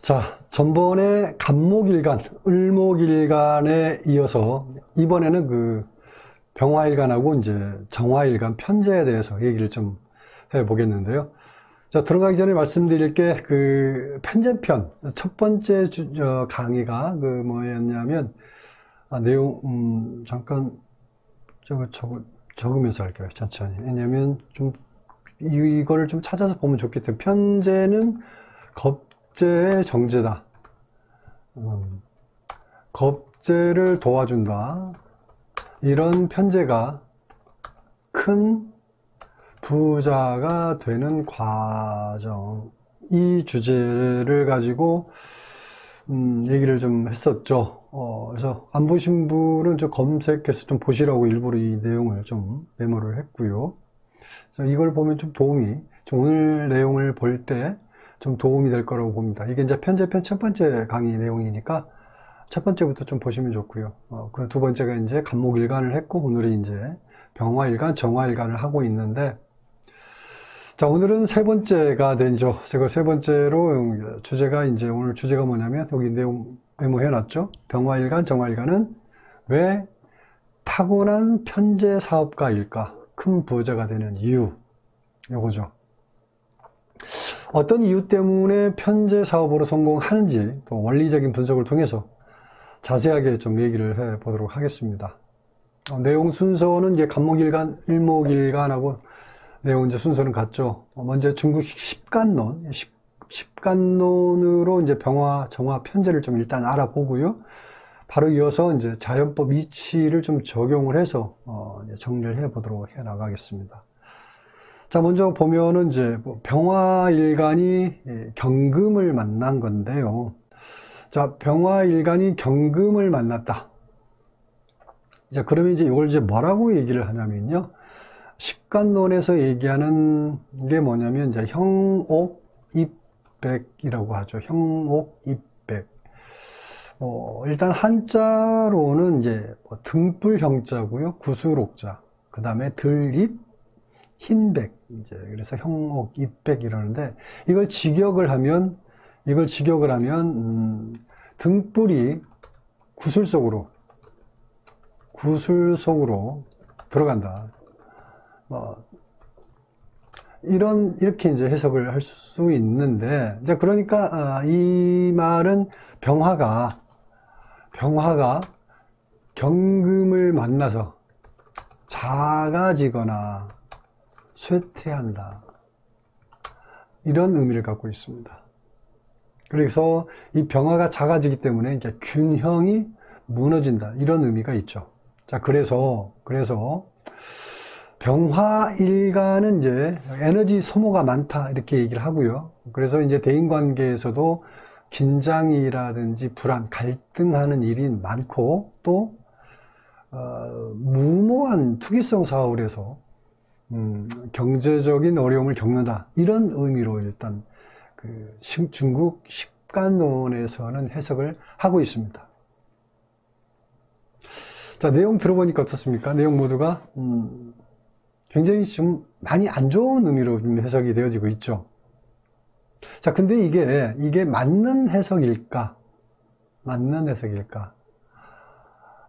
자, 전번에 간목일간, 을목일간에 이어서 이번에는 그 병화일간하고 이제 정화일간 편제에 대해서 얘기를 좀 해보겠는데요. 자, 들어가기 전에 말씀드릴 게 그 편제편 첫 번째 강의가 그 뭐였냐면 내용 잠깐 적으면서 할게요. 천천히. 왜냐면 좀 이거를 좀 찾아서 보면 좋기 때문에 편제는 겁제의 정제다. 겁제를 도와준다. 이런 편제가 큰 부자가 되는 과정, 이 주제를 가지고 얘기를 좀 했었죠. 그래서 안 보신 분은 좀 검색해서 좀 보시라고 일부러 이 내용을 좀 메모를 했고요. 그래서 이걸 보면 좀 도움이, 좀 오늘 내용을 볼 때 좀 도움이 될 거라고 봅니다. 이게 이제 편제편 첫 번째 강의 내용이니까 첫 번째부터 좀 보시면 좋고요. 그 두 번째가 이제 간목일간을 했고, 오늘이 이제 병화일간, 정화일간을 하고 있는데, 자, 오늘은 세 번째가 된죠. 제가 세 번째로 주제가 이제 오늘 주제가 뭐냐면 여기 내용 메모해 놨죠. 병화일간, 정화일간은 왜 타고난 편제 사업가일까? 큰 부자가 되는 이유. 요거죠. 어떤 이유 때문에 편제 사업으로 성공하는지 또 원리적인 분석을 통해서 자세하게 좀 얘기를 해 보도록 하겠습니다. 내용 순서는 이제 간목일간, 을목일간하고 내용 이제 순서는 같죠. 먼저 중국 십간론, 십간론으로 이제 병화, 정화, 편제를 좀 일단 알아보고요. 바로 이어서 이제 자연법 이치를 좀 적용을 해서 정리를 해 보도록 해 나가겠습니다. 자, 먼저 보면은 이제 병화일간이 경금을 만난 건데요. 자, 병화일간이 경금을 만났다. 자, 그러면 이제 이걸 이제 뭐라고 얘기를 하냐면요. 십간론에서 얘기하는 게 뭐냐면 이제 형옥입백이라고 하죠. 형옥입백. 일단 한자로는 이제 등불형자고요. 구술옥자. 그 다음에 들입, 흰백. 이제 그래서 형옥입백 이러는데 이걸 직역을 하면 등불이 구슬 속으로 들어간다. 이렇게 이제 해석을 할 수 있는데, 자, 그러니까, 이 말은 병화가 경금을 만나서 작아지거나 쇠퇴한다. 이런 의미를 갖고 있습니다. 그래서 이 병화가 작아지기 때문에 이제 균형이 무너진다. 이런 의미가 있죠. 자, 그래서 병화일간은 이제 에너지 소모가 많다. 이렇게 얘기를 하고요. 그래서 이제 대인관계에서도 긴장이라든지 불안, 갈등하는 일이 많고 또, 무모한 투기성 사업을 해서, 경제적인 어려움을 겪는다. 이런 의미로 일단 그 중국 십간론에서는 해석을 하고 있습니다. 자, 내용 들어보니까 어떻습니까? 내용 모두가 굉장히 좀 많이 안 좋은 의미로 좀 해석이 되어지고 있죠. 자, 근데 이게 맞는 해석일까?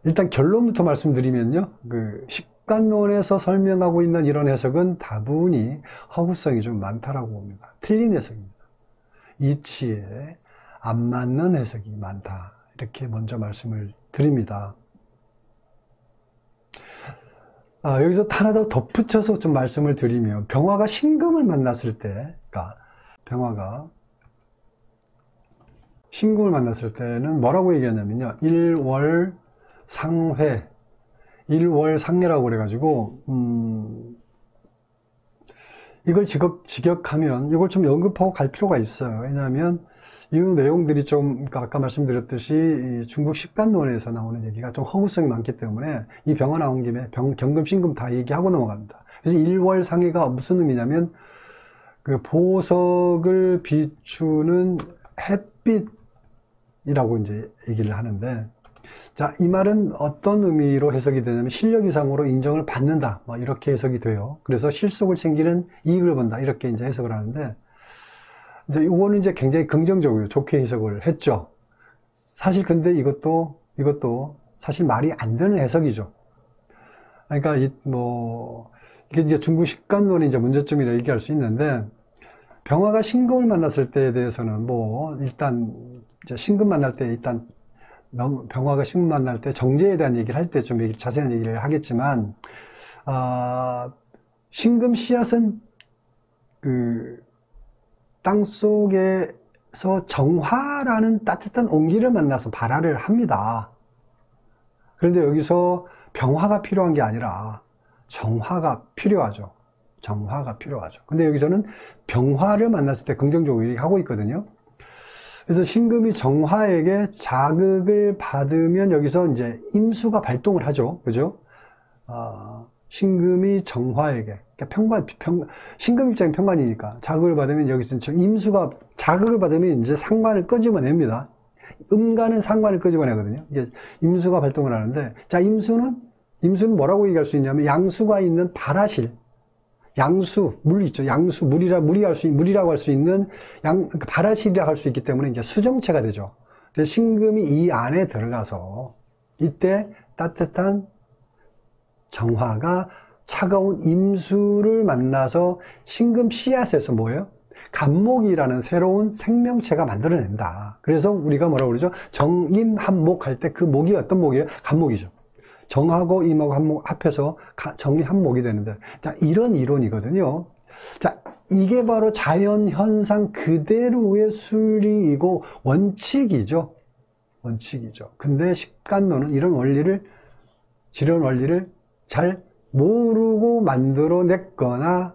일단 결론부터 말씀드리면요. 그 십간론에서 설명하고 있는 이런 해석은 다분히 허구성이 좀 많다라고 봅니다. 틀린 해석입니다. 이치에 안 맞는 해석이 많다. 이렇게 먼저 말씀을 드립니다. 여기서 하나 더 덧붙여서 좀 말씀을 드리면, 병화가 신금을 만났을 때, 병화가 신금을 만났을 때는 뭐라고 얘기하냐면요. 일월상회라고 그래가지고, 이걸 직역하면, 이걸 좀 언급하고 갈 필요가 있어요. 왜냐하면, 이 내용들이 좀, 아까 말씀드렸듯이 중국 십간론에서 나오는 얘기가 좀 허구성이 많기 때문에 이 병화 나온 김에 경금, 신금 다 얘기하고 넘어갑니다. 그래서 일월상회가 무슨 의미냐면 그 보석을 비추는 햇빛이라고 이제 얘기를 하는데, 자, 이 말은 어떤 의미로 해석이 되냐면 실력 이상으로 인정을 받는다. 이렇게 해석이 돼요. 그래서 실속을 챙기는 이익을 본다. 이렇게 이제 해석을 하는데, 이제 이거는 이제 굉장히 긍정적으로 좋게 해석을 했죠. 사실 근데 이것도 사실 말이 안 되는 해석이죠. 그러니까 이게 이제 중국 식관론의 이제 문제점이라 얘기할 수 있는데, 병화가 신금을 만났을 때에 대해서는 일단 이제 신금 만날 때 일단 병화가 신금 만날 때 정제에 대한 얘기를 할 때 좀 자세한 얘기를 하겠지만, 신금 씨앗은 땅 속에서 정화라는 따뜻한 온기를 만나서 발화를 합니다. 그런데 여기서 병화가 필요한 게 아니라 정화가 필요하죠. 정화가 필요하죠. 근데 여기서는 병화를 만났을 때 긍정적으로 얘기하고 있거든요. 그래서 신금이 정화에게 자극을 받으면 여기서 이제 임수가 발동을 하죠. 그죠? 신금이 정화에게, 그러니까 신금 입장이 편관이니까 자극을 받으면 여기서 임수가 자극을 받으면 이제 상관을 끄집어냅니다. 음간은 상관을 끄집어내거든요. 이게 임수가 발동을 하는데, 자, 임수는 뭐라고 얘기할 수 있냐면, 양수가 있는 발화실, 양수, 물 있죠. 양수, 물이라고 할 수 있는 발화실이라고 할 수 있기 때문에 이제 수정체가 되죠. 신금이 이 안에 들어가서 이때 따뜻한 정화가 차가운 임수를 만나서 신금 씨앗에서 뭐예요? 간목이라는 새로운 생명체가 만들어낸다. 그래서 우리가 뭐라고 그러죠? 정임합목 할 때 그 목이 어떤 목이에요? 간목이죠. 정하고 임하고 한목 합해서 정임합목이 되는데, 자, 이런 이론이거든요. 자, 이게 바로 자연 현상 그대로의 순리이고 원칙이죠. 원칙이죠. 근데 식관론은 이런 원리를 잘 모르고 만들어냈거나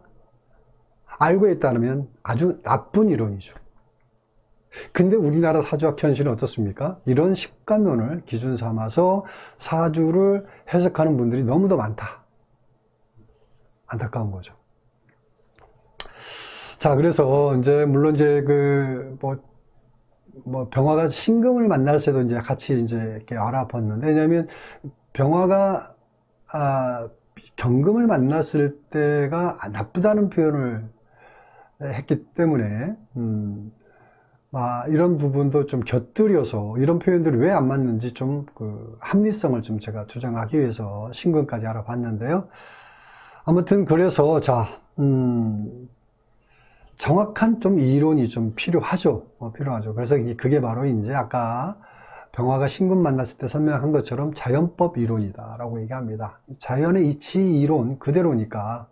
알고 있다면 아주 나쁜 이론이죠. 근데 우리나라 사주학 현실은 어떻습니까? 이런 식관론을 기준 삼아서 사주를 해석하는 분들이 너무도 많다. 안타까운 거죠. 자, 그래서 이제 물론 이제 병화가 신금을 만날 때도 이제 같이 이제 이렇게 알아봤는데, 왜냐면 병화가 경금을 만났을 때가 나쁘다는 표현을 했기 때문에 이런 부분도 좀 곁들여서 이런 표현들이 왜 안 맞는지 좀 합리성을 좀 제가 주장하기 위해서 신금까지 알아봤는데요. 아무튼 그래서 정확한 좀 이론이 좀 필요하죠. 필요하죠. 그래서 그게 바로 이제 아까 병화가 신금 만났을 때 설명한 것처럼 자연법 이론이다 라고 얘기합니다. 자연의 이치 이론 그대로니까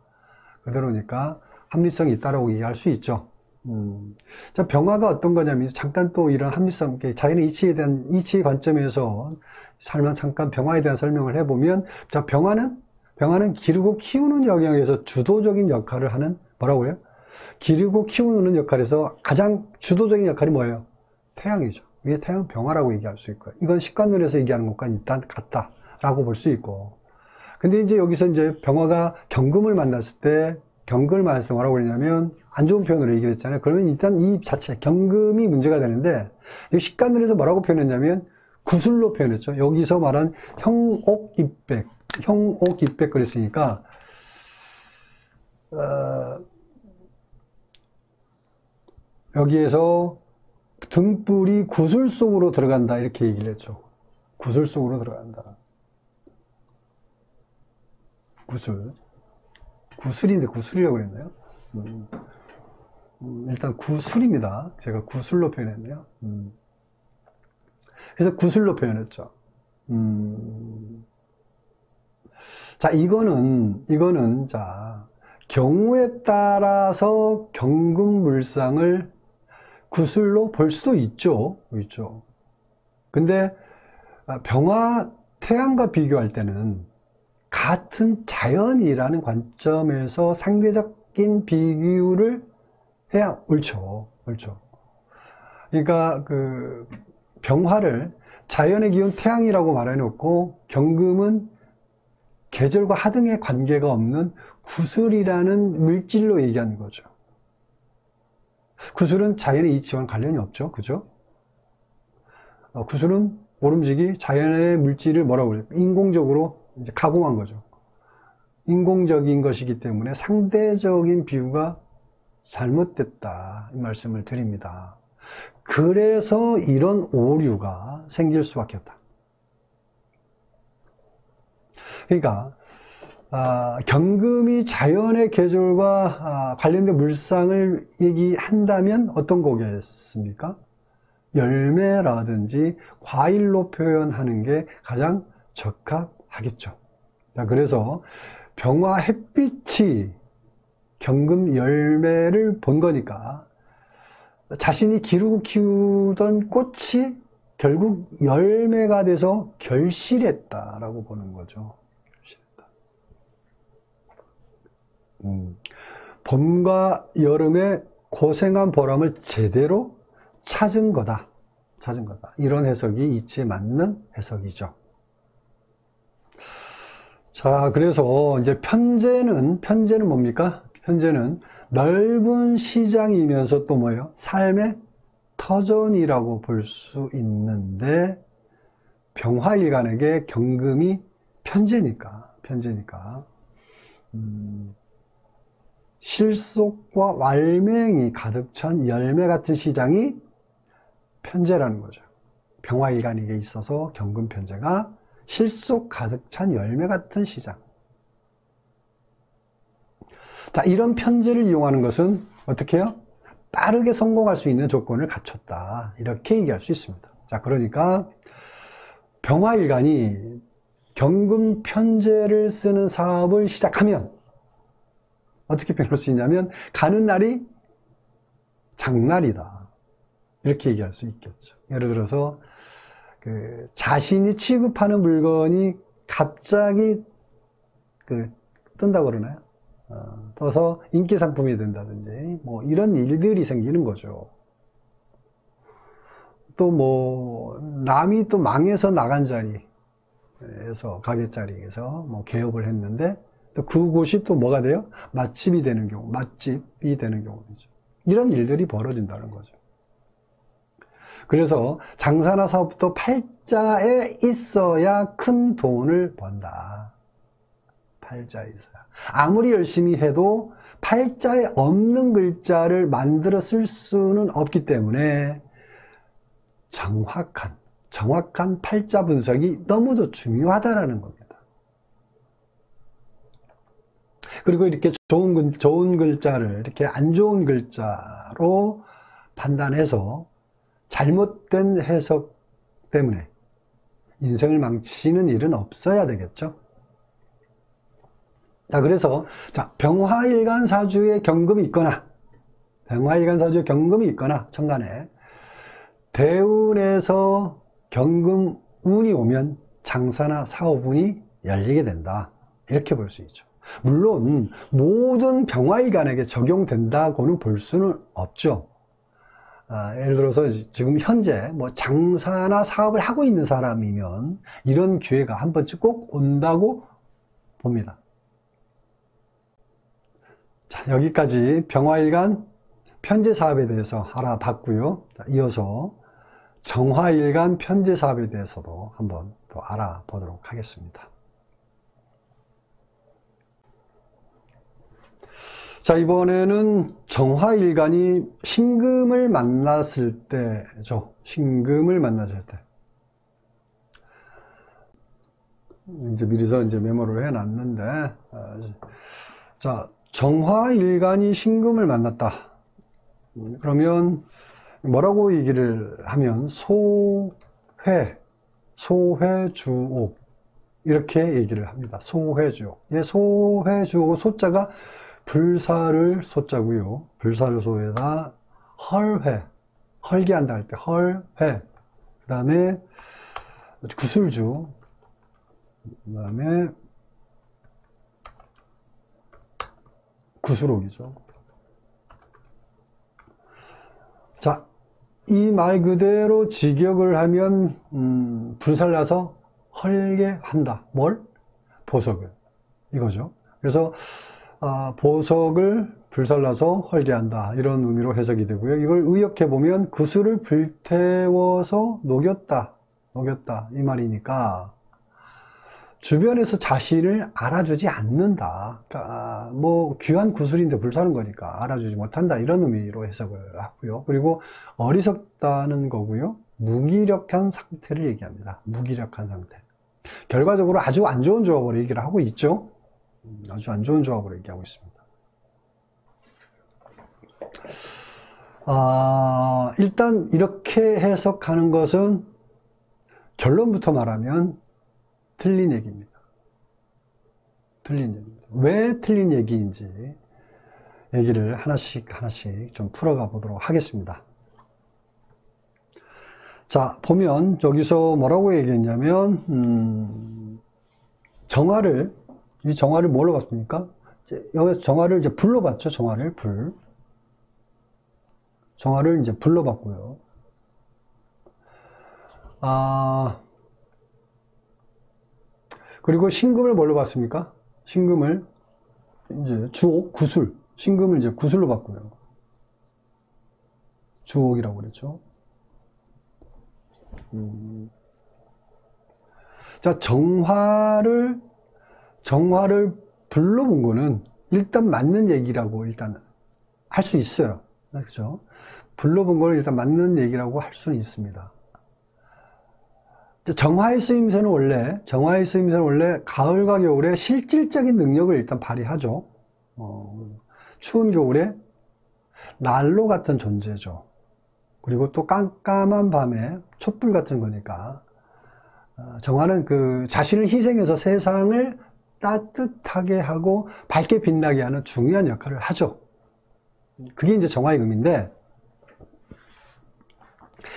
합리성이 있다라고 얘기할 수 있죠. 자, 병화가 어떤 거냐면 잠깐 또 이런 합리성, 자연의 이치에 대한 이치 관점에서 잠깐 병화에 대한 설명을 해보면, 자, 병화는 기르고 키우는 영역에서 주도적인 역할을 하는, 뭐라고요? 기르고 키우는 역할에서 가장 주도적인 역할이 뭐예요? 태양이죠. 이게 태양 병화라고 얘기할 수 있고요. 이건 식관론에서 얘기하는 것과 일단 같다라고 볼 수 있고. 근데 이제 여기서 이제 병화가 경금을 만났을 때 뭐라고 그러냐면, 안 좋은 표현으로 얘기를 했잖아요. 그러면 일단 이 자체, 경금이 문제가 되는데, 이 식관론에서 뭐라고 표현했냐면, 구술로 표현했죠. 여기서 말한 형옥입백 그랬으니까, 여기에서 등불이 구슬 속으로 들어간다, 이렇게 얘기를 했죠. 구슬 속으로 들어간다. 구슬인데 구슬이라고 그랬나요? 일단 구술입니다. 제가 구술로 표현했네요. 그래서 구술로 표현했죠. 자, 이거는 자, 경우에 따라서 경금물상을 구술로 볼 수도 있죠. 근데 병화 태양과 비교할 때는 같은 자연이라는 관점에서 상대적인 비교를 해야 옳죠. 그러니까 병화를 자연의 기운 태양이라고 말해놓고 경금은 계절과 하등의 관계가 없는 구슬이라는 물질로 얘기하는 거죠. 구슬은 자연의 이치와는 관련이 없죠. 그죠? 구슬은 모름지기 자연의 물질을 뭐라고 그래요? 인공적으로 이제 가공한 거죠. 인공적인 것이기 때문에 상대적인 비유가 잘못됐다 이 말씀을 드립니다. 그래서 이런 오류가 생길 수밖에 없다. 그러니까 경금이 자연의 계절과 관련된 물상을 얘기한다면 어떤 거겠습니까? 열매라든지 과일로 표현하는 게 가장 적합하겠죠. 그래서 병화 햇빛이 경금 열매를 본 거니까 자신이 기르고 키우던 꽃이 결국 열매가 돼서 결실했다라고 보는 거죠. 봄과 여름에 고생한 보람을 제대로 찾은 거다. 이런 해석이 이치에 맞는 해석이죠. 자, 그래서 이제 편제는 뭡니까? 편제는 넓은 시장이면서 또 뭐예요? 삶의 터전이라고 볼 수 있는데, 병화일간에게 경금이 편제니까. 실속과 왈맹이 가득 찬 열매 같은 시장이 편제라는 거죠. 병화일간에게 있어서 경금 편제가 실속 가득 찬 열매 같은 시장. 자, 이런 편제를 이용하는 것은 어떻게 해요? 빠르게 성공할 수 있는 조건을 갖췄다. 이렇게 얘기할 수 있습니다. 자, 그러니까 병화일간이 경금 편제를 쓰는 사업을 시작하면 어떻게 표현할 수 있냐면 가는 날이 장날이다. 이렇게 얘기할 수 있겠죠. 예를 들어서 자신이 취급하는 물건이 갑자기 뜬다고 그러나요? 떠서 인기 상품이 된다든지 뭐 이런 일들이 생기는 거죠. 또 뭐 남이 또 망해서 나간 자리에서 가게 자리에서 뭐 개업을 했는데 또 그곳이 또 뭐가 돼요? 맛집이 되는 경우죠. 이런 일들이 벌어진다는 거죠. 그래서 장사나 사업부터 팔자에 있어야 큰 돈을 번다. 팔자에 있어야. 아무리 열심히 해도 팔자에 없는 글자를 만들어 쓸 수는 없기 때문에 정확한 팔자 분석이 너무도 중요하다라는 겁니다. 그리고 이렇게 좋은 글자를 이렇게 안 좋은 글자로 판단해서 잘못된 해석 때문에 인생을 망치는 일은 없어야 되겠죠. 자, 그래서 병화일간 사주에 경금이 있거나 천간에 대운에서 경금 운이 오면 장사나 사업운이 열리게 된다. 이렇게 볼 수 있죠. 물론 모든 병화일간에게 적용된다고는 볼 수는 없죠. 예를 들어서 지금 현재 뭐 장사나 사업을 하고 있는 사람이면 이런 기회가 한 번쯤 꼭 온다고 봅니다. 자, 여기까지 병화일간 편제 사업에 대해서 알아봤고요. 자, 이어서 정화일간 편제 사업에 대해서도 한번 더 알아보도록 하겠습니다. 자, 이번에는 정화일간이 신금을 만났을 때죠. 신금을 만났을 때. 이제 미리서 메모를 해놨는데, 자, 정화일간이 신금을 만났다. 그러면 뭐라고 얘기를 하면 소회주옥 이렇게 얘기를 합니다. 소회주옥. 소회주옥 소자가 불사를 소자고요. 불사를 소에다 헐게한다 할 때 헐회. 그 다음에 구술주. 그 다음에 구술옥이죠. 자, 이 말 그대로 직역을 하면 불살나서 헐게 한다. 뭘? 보석을. 이거죠. 그래서 보석을 불살라서 헐게 한다. 이런 의미로 해석이 되고요. 이걸 의역해 보면 구슬을 불태워서 녹였다. 이 말이니까 주변에서 자신을 알아주지 않는다. 그러니까 뭐 귀한 구슬인데 불사는 거니까 알아주지 못한다, 이런 의미로 해석을 하고요. 그리고 어리석다는 거고요. 무기력한 상태를 얘기합니다. 무기력한 상태. 결과적으로 아주 안 좋은 조합으로 얘기를 하고 있죠. 아주 안 좋은 조합으로 얘기하고 있습니다. 일단 이렇게 해석하는 것은 결론부터 말하면 틀린 얘기입니다. 틀린 얘기입니다. 왜 틀린 얘기인지 얘기를 하나씩 좀 풀어가 보도록 하겠습니다. 자, 보면 여기서 뭐라고 얘기했냐면 이 정화를 뭘로 봤습니까? 여기서 정화를 이제 불로 봤죠. 정화를 이제 불로 봤고요. 그리고 신금을 뭘로 봤습니까? 신금을 이제 주옥, 구술. 신금을 이제 구술로 봤고요. 주옥이라고 그랬죠. 자, 정화를 불로 본 거는 일단 맞는 얘기라고 일단 할 수 있어요. 그렇죠? 불로 본 걸 일단 맞는 얘기라고 할 수는 있습니다. 정화의 쓰임새는 원래 가을과 겨울에 실질적인 능력을 일단 발휘하죠. 추운 겨울에 난로 같은 존재죠. 그리고 또 깜깜한 밤에 촛불 같은 거니까 정화는 그 자신을 희생해서 세상을 따뜻하게 하고 밝게 빛나게 하는 중요한 역할을 하죠. 그게 이제 정화의 의미인데,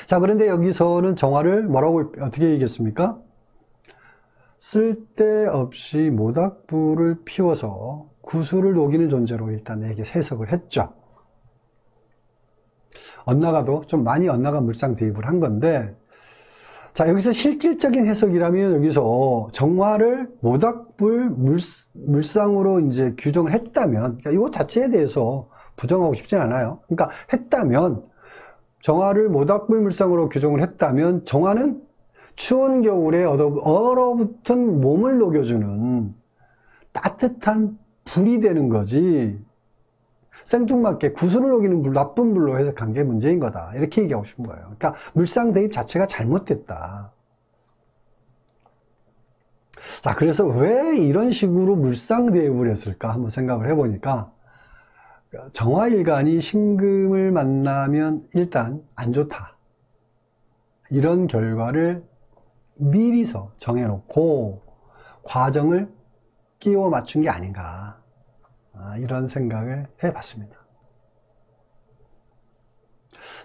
자, 그런데 여기서는 정화를 어떻게 얘기했습니까? 쓸데없이 모닥불을 피워서 구슬을 녹이는 존재로 일단 해석을 했죠. 좀 많이 엇나간 물상 대입을 한 건데, 자, 여기서 실질적인 해석이라면 여기서 정화를 모닥불 물상으로 이제 규정을 했다면, 그러니까 이것 자체에 대해서 부정하고 싶진 않아요. 그러니까 했다면, 정화를 모닥불 물상으로 규정을 했다면 정화는 추운 겨울에 얼어붙은 몸을 녹여주는 따뜻한 불이 되는 거지, 생뚱맞게 구슬을 녹이는 나쁜 불로 해석한 게 문제인 거다, 이렇게 얘기하고 싶은 거예요. 그러니까 물상 대입 자체가 잘못됐다. 자, 그래서 왜 이런 식으로 물상 대입을 했을까 한번 생각을 해보니까, 정화일간이 신금을 만나면 일단 안 좋다, 이런 결과를 미리서 정해놓고 과정을 끼워 맞춘 게 아닌가, 이런 생각을 해봤습니다.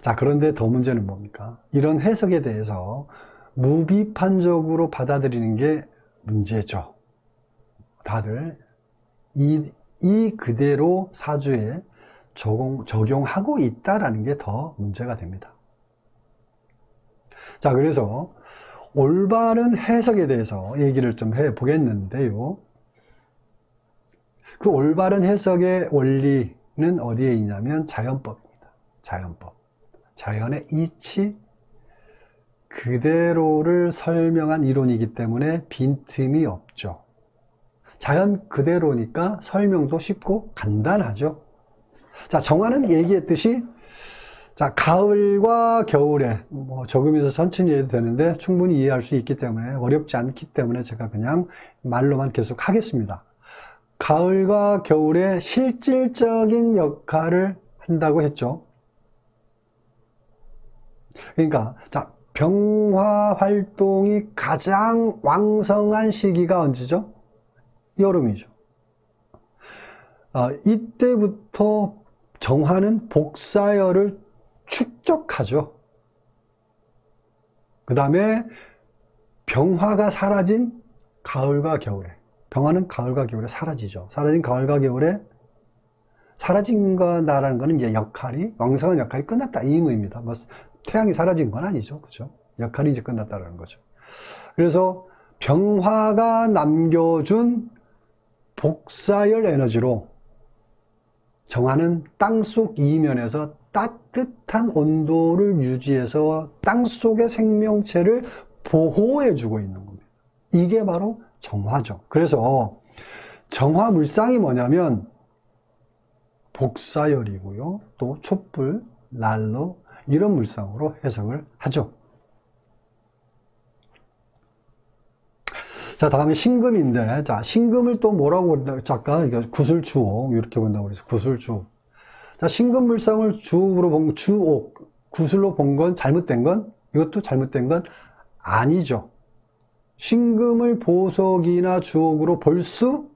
자, 그런데 더 문제는 뭡니까? 이런 해석에 대해서 무비판적으로 받아들이는 게 문제죠. 다들 이 그대로 사주에 적용하고 있다라는 게 더 문제가 됩니다. 자, 그래서 올바른 해석에 대해서 얘기를 좀 해보겠는데요. 그 올바른 해석의 원리는 어디에 있냐면 자연법입니다. 자연법. 자연의 이치 그대로를 설명한 이론이기 때문에 빈틈이 없죠. 자연 그대로니까 설명도 쉽고 간단하죠. 자, 정화는 얘기했듯이, 자, 가을과 겨울에 적으면서 천천히 해도 되는데 충분히 이해할 수 있기 때문에 어렵지 않기 때문에 제가 그냥 말로만 계속 하겠습니다. 가을과 겨울에 실질적인 역할을 한다고 했죠. 그러니까, 자, 병화 활동이 가장 왕성한 시기가 언제죠? 여름이죠. 이때부터 정화는 복사열을 축적하죠. 그 다음에 병화가 사라진 가을과 겨울에, 병화는 가을과 겨울에 사라지죠. 사라진 가을과 겨울에, 사라진 거다라는 거는 이제 왕성한 역할이 끝났다, 이 의미입니다. 태양이 사라진 건 아니죠. 그죠? 역할이 이제 끝났다라는 거죠. 그래서 병화가 남겨준 복사열 에너지로 정화는 땅속 이면에서 따뜻한 온도를 유지해서 땅속의 생명체를 보호해주고 있는 겁니다. 이게 바로 정화죠. 그래서 정화물상이 뭐냐면 복사열이고요. 또 촛불, 난로 이런 물상으로 해석을 하죠. 자, 다음에 신금인데, 자, 신금을 또 뭐라고 본다? 아까 구술주옥 이렇게 본다고 그래서 구술주옥. 자, 신금물상을 주옥으로 본 주옥, 구술로 본 건 잘못된 건, 이것도 잘못된 건 아니죠. 신금을 보석이나 주옥으로 볼 수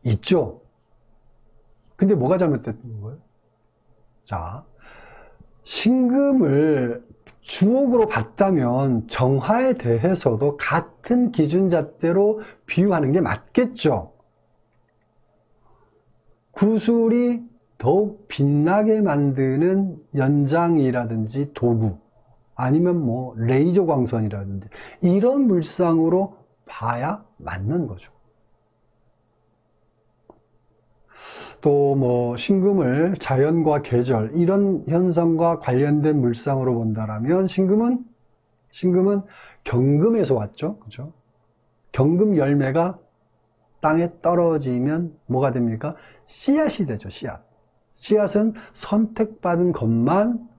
있죠. 근데 뭐가 잘못됐던 거예요? 자, 신금을 주옥으로 봤다면 정화에 대해서도 같은 기준잣대로 비유하는 게 맞겠죠. 구술이 더욱 빛나게 만드는 연장이라든지 도구, 아니면 뭐 레이저 광선이라든지 이런 물상으로 봐야 맞는 거죠. 또 뭐 신금을 자연과 계절 이런 현상과 관련된 물상으로 본다라면 신금은 경금에서 왔죠. 그죠? 경금 열매가 땅에 떨어지면 뭐가 됩니까? 씨앗이 되죠. 씨앗. 씨앗은 선택받은 것만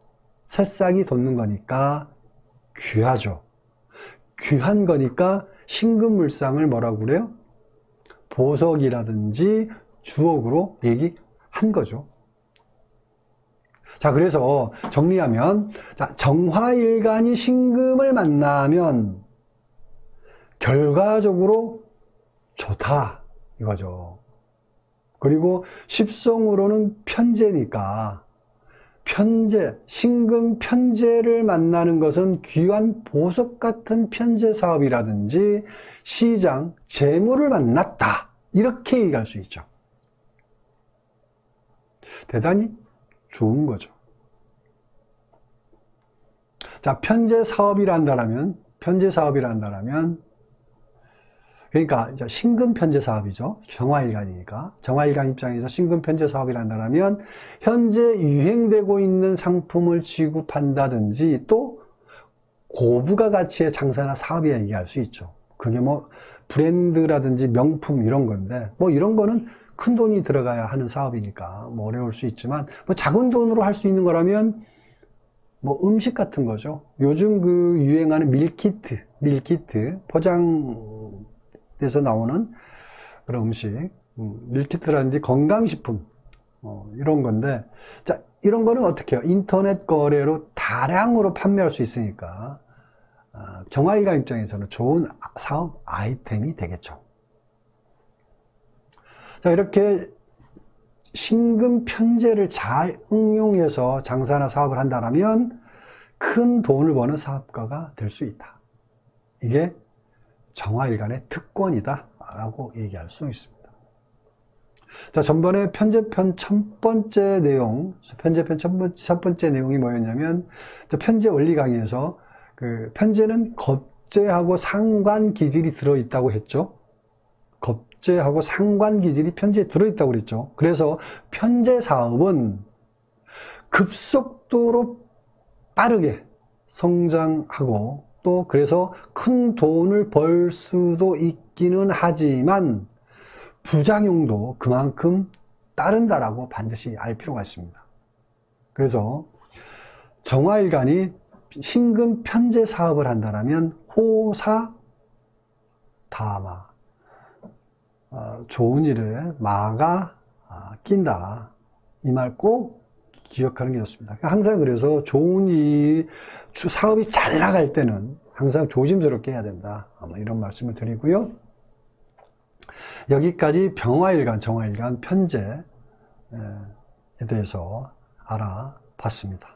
새싹이 돋는 거니까 귀하죠. 귀한 거니까 신금물상을 뭐라고 그래요? 보석이라든지 주옥으로 얘기한 거죠. 자, 그래서 정리하면, 자, 정화일간이 신금을 만나면 결과적으로 좋다 이거죠. 그리고 십성으로는 편재니까 신금 편재를 만나는 것은 귀한 보석 같은 편재 사업이라든지 시장, 재물을 만났다 이렇게 얘기할 수 있죠. 대단히 좋은 거죠. 자, 편재 사업이라 한다면 그러니까 이제 신금 편재 사업이죠. 정화일간이니까. 정화일간 입장에서 신금 편재 사업이라 한다면 현재 유행되고 있는 상품을 취급한다든지 또 고부가 가치의 장사나 사업이야 얘기할 수 있죠. 그게 뭐 브랜드라든지 명품 이런 건데 뭐 이런 거는 큰 돈이 들어가야 하는 사업이니까 뭐 어려울 수 있지만 뭐 작은 돈으로 할 수 있는 거라면 뭐 음식 같은 거죠. 요즘 그 유행하는 밀키트 포장돼서 나오는 그런 음식, 밀키트라든지 건강식품 이런 건데, 자, 이런 거는 어떻게 해요? 인터넷 거래로 다량으로 판매할 수 있으니까 정화일간 입장에서는 좋은 사업 아이템이 되겠죠. 자, 이렇게 신금 편재를 잘 응용해서 장사나 사업을 한다면 큰 돈을 버는 사업가가 될 수 있다. 이게 정화일간의 특권이다 라고 얘기할 수 있습니다. 자, 전번에 편재편 첫 번째 내용이 뭐였냐면 편재 원리 강의에서 그 편재는 겁재하고 상관 기질이 들어있다고 했죠. 겁재하고 상관 기질이 편재에 들어있다고 그랬죠. 그래서 편재 사업은 급속도로 빠르게 성장하고 또 그래서 큰 돈을 벌 수도 있기는 하지만 부작용도 그만큼 따른다라고 반드시 알 필요가 있습니다. 그래서 정화일간이 신금 편재 사업을 한다면 호사 다마, 좋은 일에 마가 낀다. 이 말 꼭 기억하는 게 좋습니다. 항상 그래서 좋은 일, 사업이 잘 나갈 때는 항상 조심스럽게 해야 된다. 이런 말씀을 드리고요. 여기까지 병화일간, 정화일간 편재에 대해서 알아봤습니다.